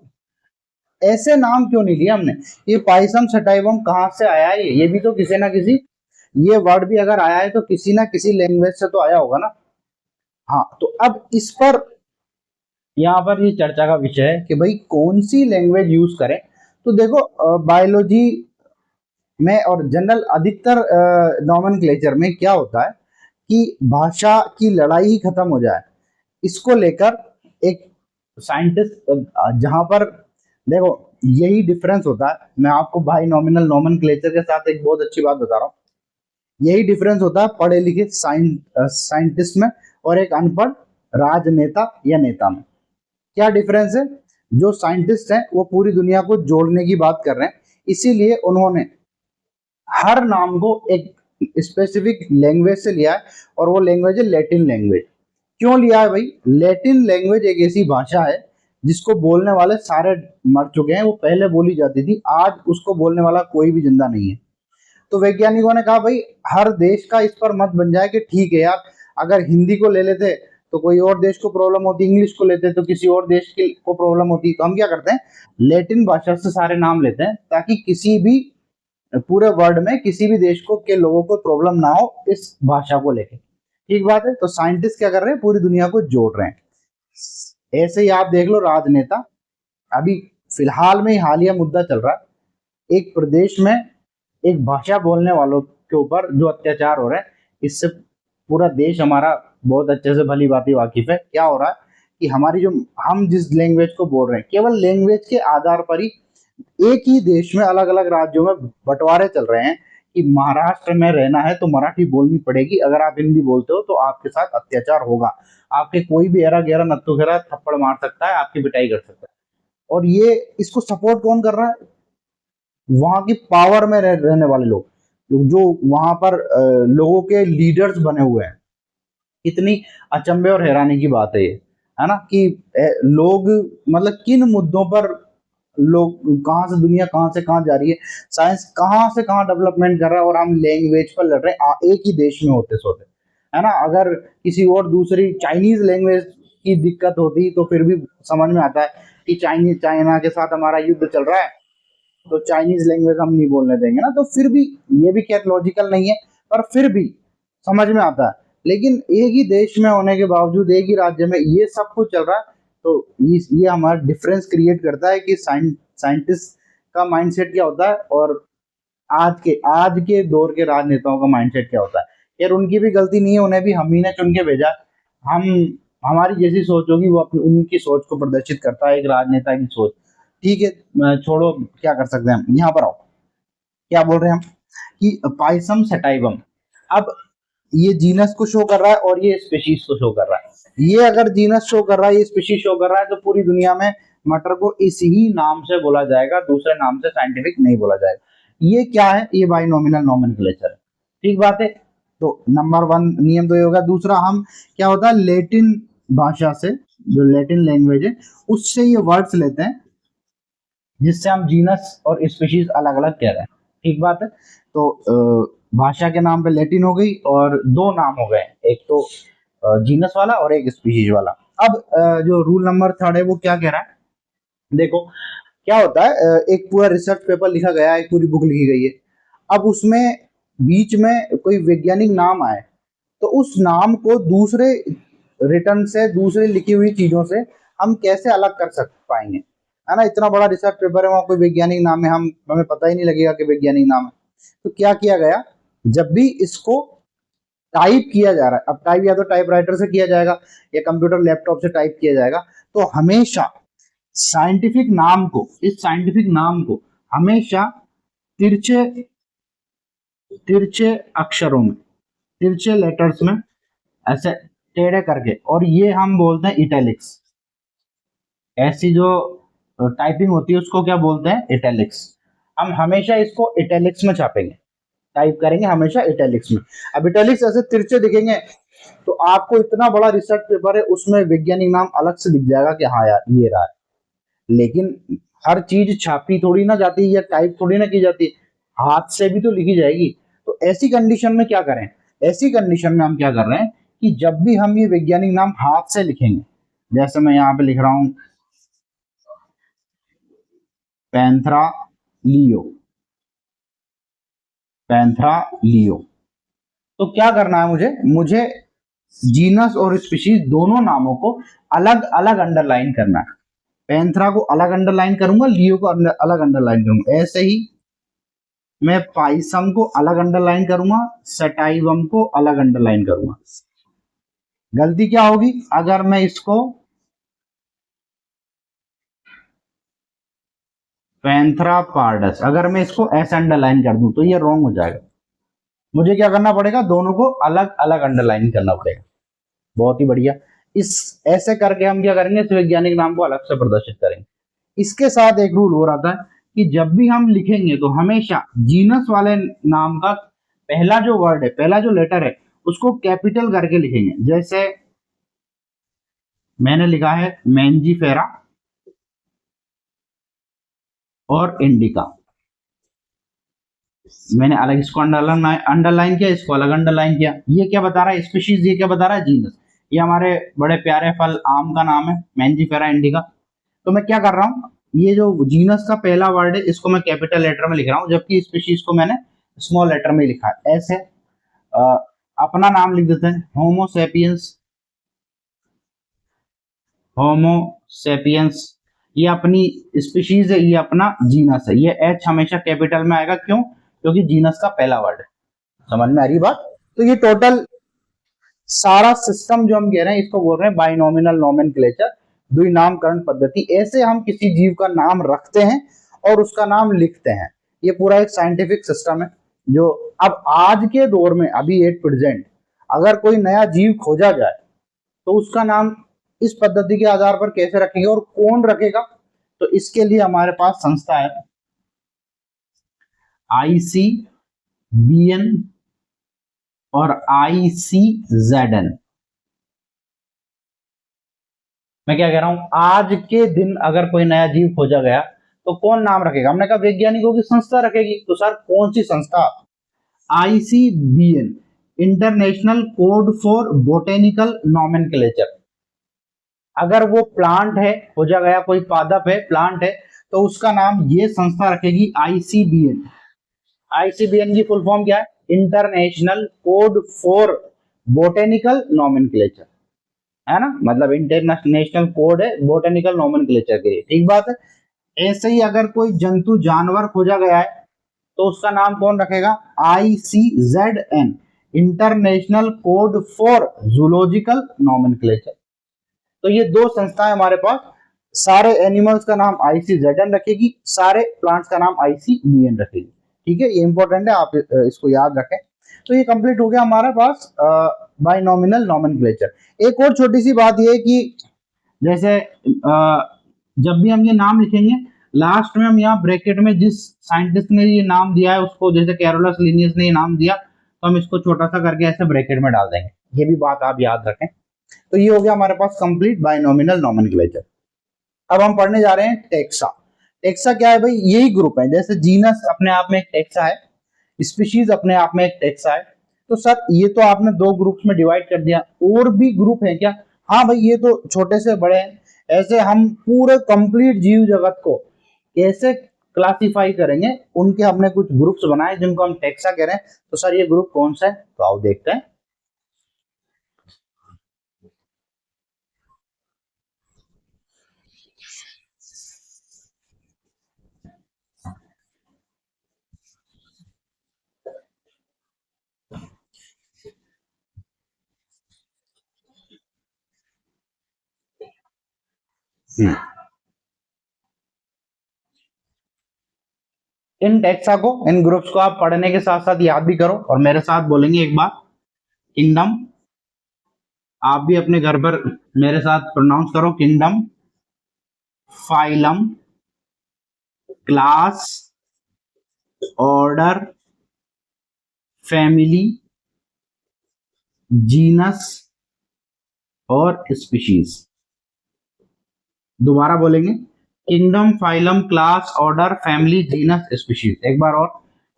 ऐसे नाम क्यों नहीं लिया हमने? ये पाइसम सटाइवम कहाँ से आया है? ये भी तो किसी ना किसी, ये वर्ड भी अगर आया है तो किसी ना किसी लैंग्वेज से तो आया होगा ना। हाँ, तो अब इस पर यहाँ पर ये चर्चा का विषय है कि भाई कौन सी लैंग्वेज यूज करें। तो देखो बायोलॉजी में और जनरल अधिकतर नॉमेनक्लेचर में क्या होता है कि भाषा की लड़ाई ही खत्म हो जाए, इसको लेकर एक साइंटिस्ट, जहां पर देखो यही डिफरेंस होता है। मैं आपको भाई नॉमिनल नॉमेनक्लेचर के साथ एक बहुत अच्छी बात बता रहा हूँ। यही डिफरेंस होता है पढ़े लिखे साइंटिस्ट में और एक अनपढ़ राजनेता या नेता में। क्या डिफरेंस है? जो साइंटिस्ट हैं वो पूरी दुनिया को जोड़ने की बात कर रहे हैं, इसीलिए उन्होंने हर नाम को एक स्पेसिफिक लैंग्वेज से लिया है, और वो लैंग्वेज है लैटिन लैंग्वेज। क्यों लिया है भाई? लैटिन लैंग्वेज एक ऐसी भाषा है जिसको बोलने वाले सारे मर चुके हैं। वो पहले बोली जाती थी, आज उसको बोलने वाला कोई भी जिंदा नहीं है। तो वैज्ञानिकों ने कहा भाई हर देश का इस पर मत बन जाए कि ठीक है यार, अगर हिंदी को ले लेते तो कोई और देश को प्रॉब्लम होती, इंग्लिश को लेते तो किसी और देश को प्रॉब्लम होती। तो हम क्या करते हैं, लैटिन भाषा से सारे नाम लेते हैं ताकि किसी भी पूरे वर्ल्ड में किसी भी देश को के लोगों को प्रॉब्लम ना हो इस भाषा को लेके। ठीक बात है। तो साइंटिस्ट क्या कर रहे हैं, पूरी दुनिया को जोड़ रहे हैं। ऐसे ही आप देख लो राजनेता, अभी फिलहाल में हालिया मुद्दा चल रहा है, एक प्रदेश में एक भाषा बोलने वालों के ऊपर जो अत्याचार हो रहा है, इससे पूरा देश हमारा बहुत अच्छे से भली भांति वाकिफ है। क्या हो रहा है कि हमारी जो हम जिस लैंग्वेज को बोल रहे हैं, केवल लैंग्वेज के आधार पर ही एक ही देश में अलग अलग राज्यों में बंटवारे चल रहे हैं कि महाराष्ट्र में रहना है तो मराठी बोलनी पड़ेगी, अगर आप हिंदी बोलते हो तो आपके साथ अत्याचार होगा, आपके कोई भी एरा गहरा नत्थु घेरा थप्पड़ मार सकता है, आपकी पिटाई कर सकता है। और ये इसको सपोर्ट कौन कर रहा है? वहां की पावर में रहने वाले लोग, जो वहां पर लोगों के लीडर्स बने हुए हैं। कितनी अचंभे और हैरानी की बात है ये, है ना, कि लोग मतलब किन मुद्दों पर लोग, कहाँ से दुनिया कहाँ से कहाँ जा रही है, साइंस कहाँ से कहाँ डेवलपमेंट कर रहा है, और हम लैंग्वेज पर लड़ रहे हैं एक ही देश में होते सोते, है ना। अगर किसी और दूसरी चाइनीज लैंग्वेज की दिक्कत होती तो फिर भी समझ में आता है कि चाइना के साथ हमारा युद्ध चल रहा है तो चाइनीज लैंग्वेज हम नहीं बोलने देंगे ना। तो फिर भी ये भी क्या लॉजिकल नहीं है, पर फिर भी समझ में आता है। लेकिन एक ही देश में होने के बावजूद, एक ही राज्य में ये सब कुछ चल रहा है, तो ये हमारा डिफरेंस क्रिएट करता है कि साइंटिस्ट का माइंडसेट क्या होता है और आज के दौर के राजनेताओं का माइंडसेट क्या होता है। यार उनकी भी गलती नहीं है, उन्हें भी हम ही ने चुन के भेजा। हम हमारी जैसी सोच होगी वो अपनी उनकी सोच को प्रदर्शित करता है, एक राजनेता की सोच। ठीक है, छोड़ो, क्या कर सकते हैं हम। यहाँ पर आओ, क्या बोल रहे हैं हम कि पाइसम सटाइवम। अब ये जीनस को शो कर रहा है और ये स्पीशीज को शो कर रहा है। ये अगर जीनस शो कर रहा है, ये स्पीशीज शो कर रहा है, तो पूरी दुनिया में मटर को इसी ही नाम से बोला जाएगा, दूसरे नाम से साइंटिफिक नहीं बोला जाएगा। ये क्या है, ये बाइनोमिनल नोमेनक्लेचर है। ठीक बात है। तो नंबर 1 नियम तो ये होगा। दूसरा, हम क्या होता है, लैटिन भाषा से, जो लैटिन लैंग्वेज है उससे ये वर्ड्स लेते हैं, जिससे हम जीनस और स्पीशीज अलग अलग कह रहे हैं। ठीक बात है। तो भाषा के नाम पे लैटिन हो गई और दो नाम हो गए, एक तो जीनस वाला और एक स्पीशीज वाला। अब जो रूल नंबर 3 है वो क्या कह रहा है, देखो क्या होता है, एक पूरा रिसर्च पेपर लिखा गया है, एक पूरी बुक लिखी गई है। अब उसमें बीच में कोई वैज्ञानिक नाम आए, तो उस नाम को दूसरे रिटर्न से, दूसरे लिखी हुई चीजों से हम कैसे अलग कर सक पाएंगे, है ना। इतना बड़ा रिसर्च पेपर है, वहां कोई वैज्ञानिक नाम है, हमें पता ही नहीं लगेगा कि वैज्ञानिक नाम है। तो क्या किया गया, जब भी इसको टाइप किया जा रहा है, अब टाइप या तो टाइपराइटर से किया जाएगा या कंप्यूटर लैपटॉप से टाइप किया जाएगा, तो हमेशा साइंटिफिक नाम को, इस साइंटिफिक नाम को हमेशा तिरछे तिरछे अक्षरों में, तिरछे लेटर्स में ऐसे टेढ़े करके, और ये हम बोलते हैं इटैलिक्स। ऐसी जो टाइपिंग होती है उसको क्या बोलते हैं, इटैलिक्स। हम हमेशा इसको इटैलिक्स में छापेंगे, टाइप करेंगे हमेशा इटैलिक्स में। अब इटैलिक्स ऐसे तिरछे दिखेंगे तो आपको इतना बड़ा रिसर्च पेपर है उसमें वैज्ञानिक नाम अलग से दिख जाएगा कि हाँ यार ये रहा है। लेकिन हर चीज छापी थोड़ी ना जाती है या टाइप थोड़ी ना की जाती है, हाथ से भी तो लिखी जाएगी। तो ऐसी कंडीशन में क्या करें, ऐसी कंडीशन में हम क्या कर रहे हैं कि जब भी हम ये वैज्ञानिक नाम हाथ से लिखेंगे, जैसे मैं यहाँ पे लिख रहा हूं पैंथरा लियो, पैंथरा लियो, तो क्या करना है मुझे जीनस और स्पीशीज दोनों नामों को अलग अलग अंडरलाइन करना है। पैंथरा को अलग अंडरलाइन करूंगा, लियो को अलग अंडरलाइन करूंगा। ऐसे ही मैं पाइसम को अलग अंडरलाइन करूंगा, सटाइवम को अलग अंडरलाइन करूंगा। गलती क्या होगी, अगर मैं इसको पैंथरा पार्डस, अगर मैं इसको ऐसे अंडरलाइन कर दूं तो ये रॉन्ग हो जाएगा। मुझे क्या करना पड़ेगा, दोनों को अलग अलग अंडरलाइन करना पड़ेगा। बहुत ही बढ़िया। इस ऐसे करके हम क्या करेंगे, इस वैज्ञानिक नाम को अलग से प्रदर्शित करेंगे। इसके साथ एक रूल और आता है कि जब भी हम लिखेंगे तो हमेशा जीनस वाले नाम का पहला जो वर्ड है, पहला जो लेटर है, उसको कैपिटल करके लिखेंगे। जैसे मैंने लिखा है मैंजीफेरा और इंडिका, मैंने अलग इसको अंडरलाइन किया, इसको अलग अंडरलाइन किया। ये क्या बता रहा है, स्पीशीज, ये क्या बता रहा है, जीनस। ये हमारे बड़े प्यारे फल आम का नाम है, मैंजीफेरा इंडिका। तो मैं क्या कर रहा हूँ, ये जो जीनस का पहला वर्ड है इसको मैं कैपिटल लेटर में लिख रहा हूँ, जबकि स्पीशीज को मैंने स्मॉल लेटर में लिखा है। ऐसे अपना नाम लिख देते हैं, होमोसेपियंस, होमोसेपियंस। ये अपनी स्पीशीज है, ये अपना जीनस है। ये एच हमेशा कैपिटल में आएगा, क्यों, क्योंकि जीनस का पहला वर्ड है। समझ में आ रही बात। तो ये टोटल सारा सिस्टम जो हम कह रहे हैं इसको बोल रहे हैं बाइनोमिनल नोमेनक्लेचर, द्वि नामकरण पद्धति। ऐसे हम किसी जीव का नाम रखते हैं और उसका नाम लिखते हैं। ये पूरा एक साइंटिफिक सिस्टम है जो अब आज के दौर में, अभी एट प्रेजेंट, अगर कोई नया जीव खोजा जाए तो उसका नाम इस पद्धति के आधार पर कैसे रखेंगे और कौन रखेगा, तो इसके लिए हमारे पास संस्था है ICBN और ICZN। मैं क्या कह रहा हूं, आज के दिन अगर कोई नया जीव खोजा गया तो कौन नाम रखेगा, हमने कहा वैज्ञानिकों की संस्था रखेगी। तो सर कौन सी संस्था, ICBN, international code for botanical nomenclature. अगर वो प्लांट है, खोजा गया कोई पादप है, प्लांट है, तो उसका नाम ये संस्था रखेगी ICBN। ICBN की फुल फॉर्म क्या है, international code for botanical nomenclature, है ना, मतलब इंटरनेशनल कोड है बोटेनिकल नोमेनक्लेचर के लिए। ठीक बात है। ऐसे ही अगर कोई जंतु जानवर खोजा गया है तो उसका नाम कौन रखेगा, ICZN, international code for zoological nomenclature. तो ये दो संस्थाएं हमारे पास, सारे एनिमल्स का नाम ICZN रखेगी, सारे प्लांट्स का नाम ICBN रखेगी। ठीक है, ये इंपॉर्टेंट है, आप इसको याद रखें। तो ये कंप्लीट हो गया हमारे पास बाइनोमिनल नॉमेनक्लेचर। एक और छोटी सी बात ये कि जैसे जब भी हम ये नाम लिखेंगे, लास्ट में हम यहाँ ब्रैकेट में जिस साइंटिस्ट ने ये नाम दिया है उसको, जैसे कैरोलस लिनियस ने ये नाम दिया, तो हम इसको छोटा सा करके ऐसे ब्रैकेट में डाल देंगे। ये भी बात आप याद रखें। तो ये हो गया हमारे पास कंप्लीट बाइनोमिनल नॉमेनक्लेचर। अब हम पढ़ने जा रहे हैं टेक्सा। टेक्सा क्या है भाई? यही ग्रुप है, जैसे जीनस अपने आप में एक टेक्सा है, स्पीशीज अपने आप में एक टेक्सा है। तो सर ये तो आपने दो ग्रुप्स में डिवाइड कर दिया, और भी ग्रुप है क्या? हाँ भाई, ये तो छोटे से बड़े हैं। ऐसे हम पूरे कंप्लीट जीव जगत को कैसे क्लासिफाई करेंगे, उनके हमने कुछ ग्रुप्स बनाए जिनको हम टेक्सा कह रहे हैं। तो सर ये ग्रुप कौन सा है? तो आओ देखते हैं। इन टेक्सा को, इन ग्रुप्स को आप पढ़ने के साथ साथ याद भी करो, और मेरे साथ बोलेंगे एक बार, किंगडम। आप भी अपने घर पर मेरे साथ प्रोनाउंस करो, kingdom, phylum, class, order, family, genus और स्पीशीज। दोबारा बोलेंगे, kingdom, phylum, class, order, family, genus, species. एक बार और,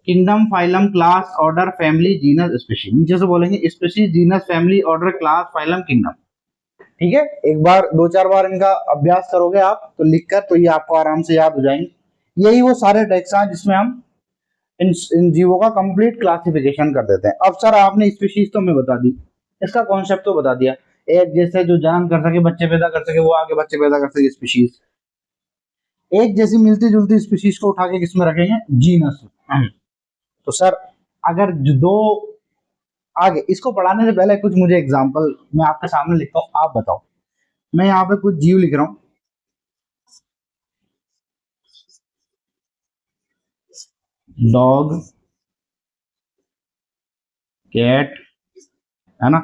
kingdom, phylum, class, order, family, genus, species. नीचे से बोलेंगे, species, genus, family, order, class, phylum, kingdom. ठीक है, एक बार दो चार बार इनका अभ्यास करोगे आप तो लिखकर, तो ये आपको आराम से याद हो जाएंगे। यही वो सारे टेक्सा हैं जिसमें हम इन जीवों का कंप्लीट क्लासिफिकेशन कर देते हैं। अब सर आपने स्पीशीज तो हमें बता दी, इसका कॉन्सेप्ट तो बता दिया। एक जैसे जो जन्म कर सके, बच्चे पैदा कर सके, वो आगे बच्चे पैदा कर सके, स्पीशीज। एक जैसी मिलती जुलती स्पीशीज को उठा के किसमें रखेंगे? जीनस। तो सर अगर दो, आगे इसको पढ़ाने से पहले कुछ मुझे एग्जांपल मैं आपके सामने लिखता हूँ, आप बताओ। मैं यहाँ पे कुछ जीव लिख रहा हूँ, डॉग, कैट, है ना,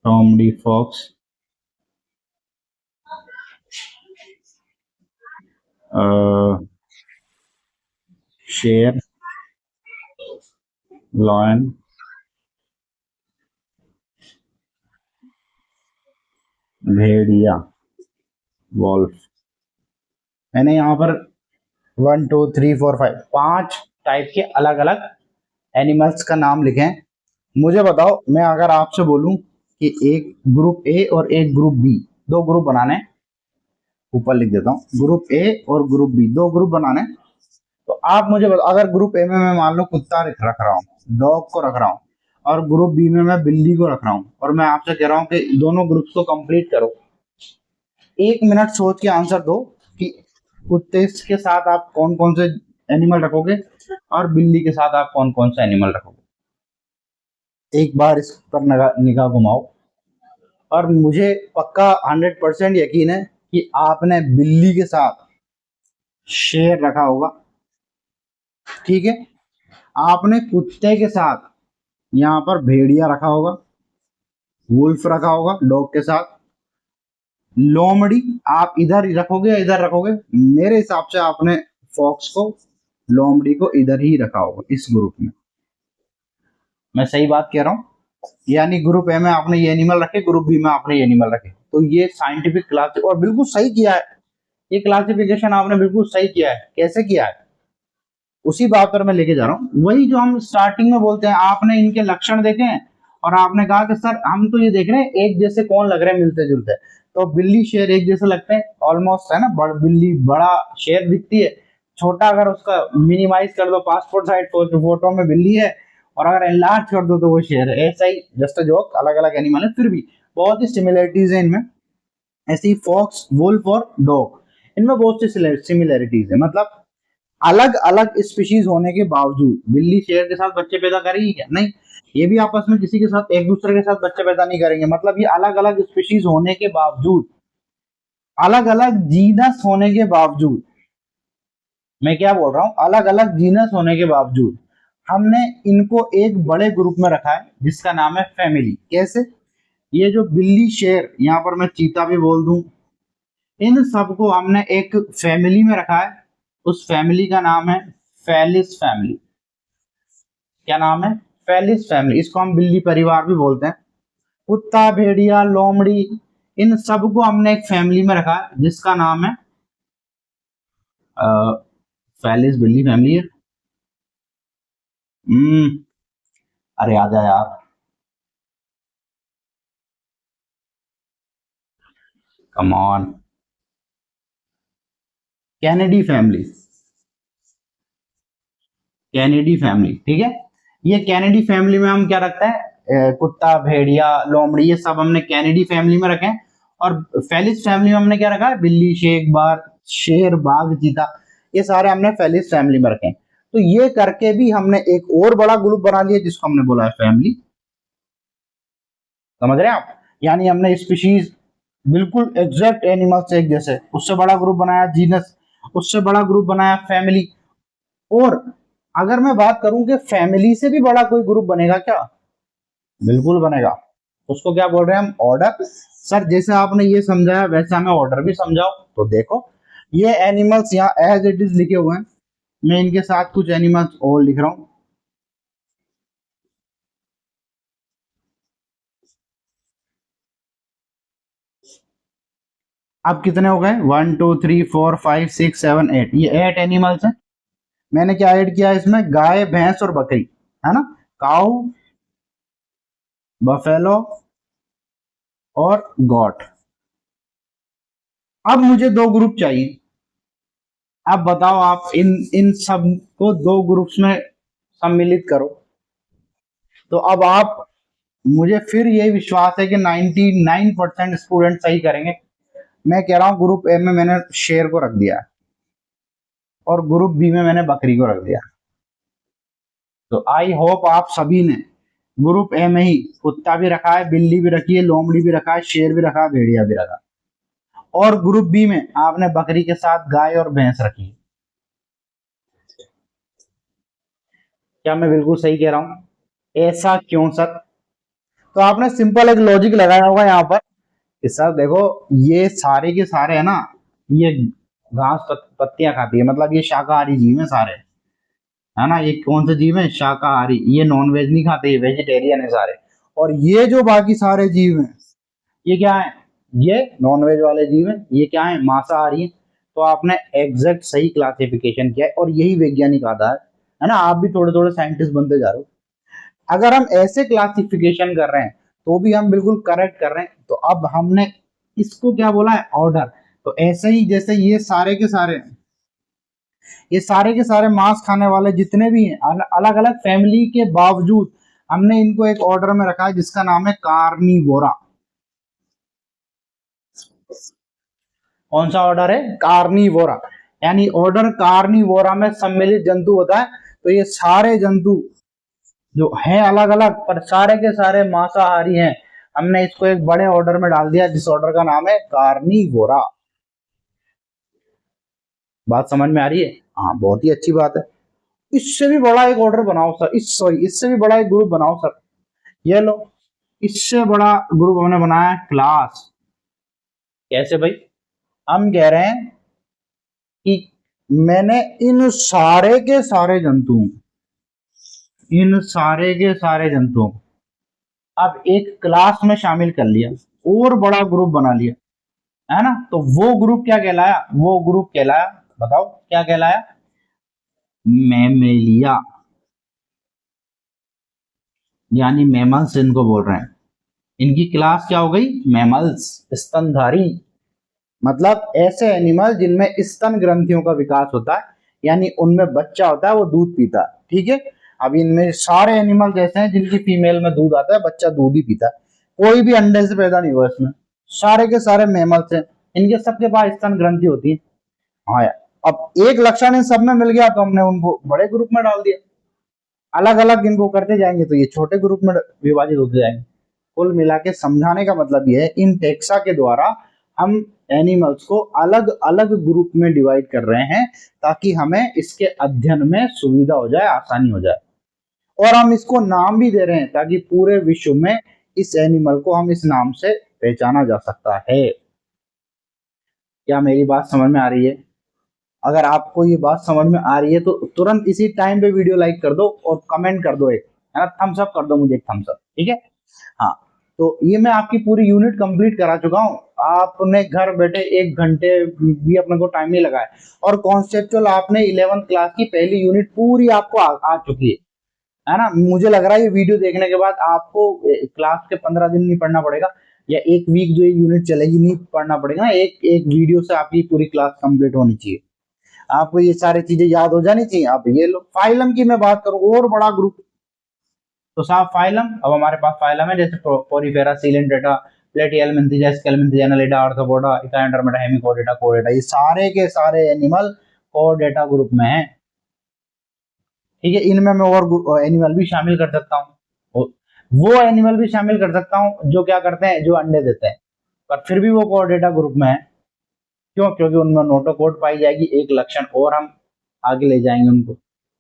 टॉम डी फॉक्स, शेर, लॉयन, भेड़िया, वॉल्फ। मैंने यहाँ पर 1 2 3 4 5 5 टाइप के अलग अलग एनिमल्स का नाम लिखे हैं। मुझे बताओ, मैं अगर आपसे बोलूं कि एक ग्रुप ए और एक ग्रुप बी, दो ग्रुप बनाने, ऊपर लिख देता हूँ, ग्रुप ए और ग्रुप बी, दो ग्रुप बनाने। तो आप मुझे बताओ, अगर ग्रुप ए में मैं मान लो कुत्ता रख रहा हूँ, डॉग को रख रहा हूँ, और ग्रुप बी में मैं बिल्ली को रख रहा हूँ, और मैं आपसे कह रहा हूँ कि दोनों ग्रुप्स को कंप्लीट करो, 1 मिनट सोच के आंसर दो कि कुत्ते के साथ आप कौन कौन से एनिमल रखोगे और बिल्ली के साथ आप कौन कौन सा एनिमल रखोगे। एक बार इस पर निगाह घुमाओ, और मुझे पक्का 100% यकीन है कि आपने बिल्ली के साथ शेर रखा होगा। ठीक है, आपने कुत्ते के साथ यहाँ पर भेड़िया रखा होगा, वुल्फ रखा होगा डॉग के साथ। लोमड़ी आप इधर ही रखोगे या इधर रखोगे? मेरे हिसाब से आपने फॉक्स को, लोमड़ी को इधर ही रखा होगा इस ग्रुप में। मैं सही बात कह रहा हूँ? यानी ग्रुप ए में आपने ये एनिमल रखे, ग्रुप बी में आपने ये एनिमल रखे। तो ये साइंटिफिक क्लास, और बिल्कुल सही किया है ये क्लासिफिकेशन, आपने बिल्कुल सही किया है। कैसे किया है उसी बात पर मैं लेके जा रहा हूँ। वही जो हम स्टार्टिंग में बोलते हैं, आपने इनके लक्षण देखे हैं और आपने कहा कि सर हम तो ये देख रहे हैं एक जैसे कौन लग रहे हैं, मिलते जुलते। तो बिल्ली शेर एक जैसे लगते हैं ऑलमोस्ट, है ना। बिल्ली बड़ा शेर दिखती है छोटा, अगर उसका मिनिमाइज कर दो पासपोर्ट साइज फोटो में बिल्ली है, और अगर एनलार्ज कर दो तो वो शेर है। ऐसा ही, जस्ट जोक, अलग अलग एनिमल है, फिर भी बहुत ही सिमिलरिटीज है इनमें। ऐसी फॉक्स, वुल्फ और डॉग, इनमें बहुत सी सिमिलरिटीज है। मतलब अलग अलग स्पीशीज होने के बावजूद बिल्ली शेर के साथ बच्चे पैदा करेगी क्या? नहीं, ये भी आपस में किसी के साथ एक दूसरे के साथ बच्चे पैदा नहीं करेंगे। मतलब ये अलग अलग स्पीशीज होने के बावजूद, अलग अलग जीनस होने के बावजूद, मैं क्या बोल रहा हूं, अलग अलग जीनस होने के बावजूद हमने इनको एक बड़े ग्रुप में रखा है जिसका नाम है फैमिली। कैसे? ये जो बिल्ली शेर, यहां पर मैं चीता भी बोल दूं, इन सबको हमने एक फैमिली में रखा है। उस फैमिली का नाम है फेलिस फैमिली। क्या नाम है? Felis family. इसको हम बिल्ली परिवार भी बोलते हैं। कुत्ता, भेड़िया, लोमड़ी, इन सबको हमने एक फैमिली में रखा है जिसका नाम है फेलिस बिल्ली फैमिली है। अरे आजा यार, come on. Kennedy family, Kennedy family, ठीक है। ये कैनेडी फैमिली में हम क्या रखते हैं, कुत्ता, भेड़िया, लोमड़ी, ये सब हमने कैनेडी फैमिली में रखे हैं। और फेलिस फैमिली में हमने क्या रखा है, बिल्ली, शेर, बाघ, चीता, ये सारे हमने फेलिस फैमिली में रखे हैं। तो ये करके भी हमने एक और बड़ा ग्रुप बना लिया जिसको हमने बोला है फैमिली। समझ रहे हैं आप? यानी हमने स्पीशीज बिल्कुल एग्जैक्ट एनिमल्स एक जैसे, उससे बड़ा ग्रुप बनाया जीनस, उससे बड़ा ग्रुप बनाया फैमिली। और अगर मैं बात करूं कि फैमिली से भी बड़ा कोई ग्रुप बनेगा क्या? बिल्कुल बनेगा। उसको क्या बोल रहे हैं हम? ऑर्डर। सर जैसे आपने ये समझाया वैसे हमें ऑर्डर भी समझाओ। तो देखो, ये एनिमल्स यहाँ एज इट इज लिखे हुए हैं, मैं इनके साथ कुछ एनिमल्स और लिख रहा हूं। अब कितने हो गए? 1 2 3 4 5 6 7 8, ये 8 एनिमल्स हैं। मैंने क्या ऐड किया इसमें? गाय, भैंस और बकरी, है ना। काऊ, बफेलो और गॉट। अब मुझे दो ग्रुप चाहिए। अब बताओ, आप इन इन सब को दो ग्रुप्स में सम्मिलित करो। तो अब आप, मुझे फिर ये विश्वास है कि 99% स्टूडेंट सही करेंगे। मैं कह रहा हूं ग्रुप ए में मैंने शेर को रख दिया और ग्रुप बी में मैंने बकरी को रख दिया। तो आई होप आप सभी ने ग्रुप ए में ही कुत्ता भी रखा है, बिल्ली भी रखी है, लोमड़ी भी रखा है, शेर भी रखा है, भेड़िया भी रखा, और ग्रुप बी में आपने बकरी के साथ गाय और भैंस रखी है। क्या मैं बिल्कुल सही कह रहा हूं? ऐसा क्यों सर? तो आपने सिंपल एक लॉजिक लगाया होगा यहाँ पर कि सर देखो, ये सारे के सारे है ना, ये घास पत्तियां खाती है, मतलब ये शाकाहारी जीव है सारे, है ना। ये कौन से जीव है? शाकाहारी। ये नॉन वेज नहीं खाते, ये वेजिटेरियन है सारे। और ये जो बाकी सारे जीव हैं, ये क्या है? ये नॉन वेज वाले जीव हैं। ये क्या है? मांसाहारी हैं। तो आपने एग्जैक्ट सही क्लासिफिकेशन किया है और यही वैज्ञानिक आधार है ना। आप भी थोड़े थोड़े साइंटिस्ट बनते जा रहे हो। अगर हम ऐसे क्लासिफिकेशन कर रहे हैं तो भी हम बिल्कुल करेक्ट कर रहे हैं। तो अब हमने इसको क्या बोला है? ऑर्डर। तो ऐसे ही जैसे ये सारे के सारे मांस खाने वाले जितने भी हैं अलग अलग फैमिली के बावजूद हमने इनको एक ऑर्डर में रखा है जिसका नाम है कार्निवोरा। कौन सा ऑर्डर है? कार्निवोरा। यानी ऑर्डर कार्निवोरा में सम्मिलित जंतु होता है। तो ये सारे जंतु जो हैं अलग अलग पर सारे के सारे मांसाहारी हैं, हमने इसको एक बड़े ऑर्डर में डाल दिया जिस ऑर्डर का नाम है कार्निवोरा। बात समझ में आ रही है? हाँ, बहुत ही अच्छी बात है। इससे भी बड़ा एक ऑर्डर बनाओ सर, इससे भी बड़ा एक ग्रुप बनाओ सर। ये लो, इससे बड़ा ग्रुप हमने बनाया क्लास। कैसे भाई? हम कह रहे हैं कि मैंने इन सारे के सारे जंतुओं को अब एक क्लास में शामिल कर लिया और बड़ा ग्रुप बना लिया, है ना। तो वो ग्रुप क्या कहलाया? वो ग्रुप कहलाया, बताओ क्या कहलाया? मैमेलिया, यानी मैमल्स इनको बोल रहे हैं। इनकी क्लास क्या हो गई? मैमल्स, स्तनधारी। मतलब ऐसे एनिमल जिनमें स्तन ग्रंथियों का विकास होता है, यानी उनमें बच्चा होता है, वो दूध पीता है, ठीक है। अब इनमें सारे एनिमल्स ऐसे हैं जिनकी फीमेल में दूध आता है, बच्चा दूध ही पीता है, कोई भी अंडे से पैदा नहीं हुआ इसमें। सारे के सारे मैमल्स हैं, इनके सबके पास स्तन ग्रंथि होती है। हाँ यार, अब एक लक्षण इन सब में मिल गया तो हमने उनको बड़े ग्रुप में डाल दिया, अलग अलग इनको करते जाएंगे तो ये छोटे ग्रुप में विभाजित होते जाएंगे। कुल मिला के समझाने का मतलब ये है, इन टेक्सा के द्वारा हम एनिमल्स को अलग अलग ग्रुप में डिवाइड कर रहे हैं ताकि हमें इसके अध्ययन में सुविधा हो जाए, आसानी हो जाए। और हम इसको नाम भी दे रहे हैं ताकि पूरे विश्व में इस एनिमल को हम इस नाम से पहचाना जा सकता है। क्या मेरी बात समझ में आ रही है? अगर आपको ये बात समझ में आ रही है तो तुरंत इसी टाइम पे वीडियो लाइक कर दो और कमेंट कर दो, एक है ना, थम्स अप कर दो मुझे, एक थम्स अप, ठीक है। हाँ, तो ये मैं आपकी पूरी यूनिट कंप्लीट करा चुका हूँ। आपने घर बैठे 1 घंटे भी अपने को टाइम नहीं लगाया और कॉन्सेप्चुअल आपने 11th क्लास की पहली यूनिट पूरी आपको आ चुकी है ना। मुझे लग रहा है ये वीडियो देखने के बाद आपको क्लास के 15 दिन नहीं पढ़ना पड़ेगा या एक वीक जो ये यूनिट चलेगी नहीं पढ़ना पड़ेगा ना, एक एक वीडियो से आपकी पूरी क्लास कंप्लीट होनी चाहिए। आपको ये सारी चीजें याद हो जानी चाहिए। अब ये लो फाइलम की मैं बात करूं, और बड़ा ग्रुप, तो साहब फाइलम, अब हमारे पास फाइलम है जैसे porifera, coelenterata, platyhelminthes, aschelminthes, annelida, arthropoda, echinodermata, hemichordata, कोडेटा, ये सारे के सारे एनिमल कोडेटा ग्रुप में हैं। ठीक है, इनमें मैं और एनिमल भी शामिल कर सकता हूँ, वो एनिमल भी शामिल कर सकता हूँ जो क्या करते हैं, जो अंडे देते हैं, पर फिर भी वो कोडेटा ग्रुप में है। क्यों? क्योंकि उनमें नोटोकोड पाई जाएगी, एक लक्षण और हम आगे ले जाएंगे उनको,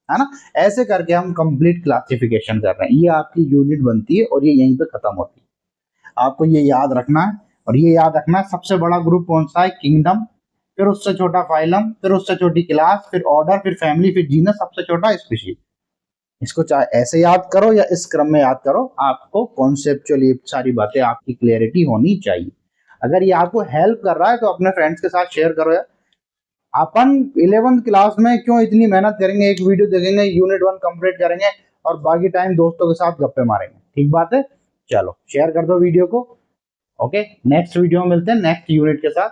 है ना। ऐसे करके हम कंप्लीट क्लासिफिकेशन कर रहे हैं। ये आपकी यूनिट बनती है और ये यहीं पे खत्म होती है। आपको ये याद रखना है, और ये याद रखना है सबसे बड़ा ग्रुप कौन सा है, किंगडम, फिर उससे छोटा फाइलम, फिर उससे छोटी क्लास, फिर ऑर्डर, फिर फैमिली, फिर जीनस, सबसे छोटा स्पीशीज। इसको चाहे ऐसे याद करो या इस क्रम में याद करो, आपको कॉन्सेप्चुअल ये सारी बातें आपकी क्लियरिटी होनी चाहिए। अगर ये आपको हेल्प कर रहा है तो अपने फ्रेंड्स के साथ शेयर करो यार। अपन 11th क्लास में क्यों इतनी मेहनत करेंगे, एक वीडियो देखेंगे, यूनिट 1 कंप्लीट करेंगे और बाकी टाइम दोस्तों के साथ गप्पे मारेंगे, ठीक बात है। चलो शेयर कर दो वीडियो को। ओके, नेक्स्ट वीडियो में मिलते हैं नेक्स्ट यूनिट के साथ।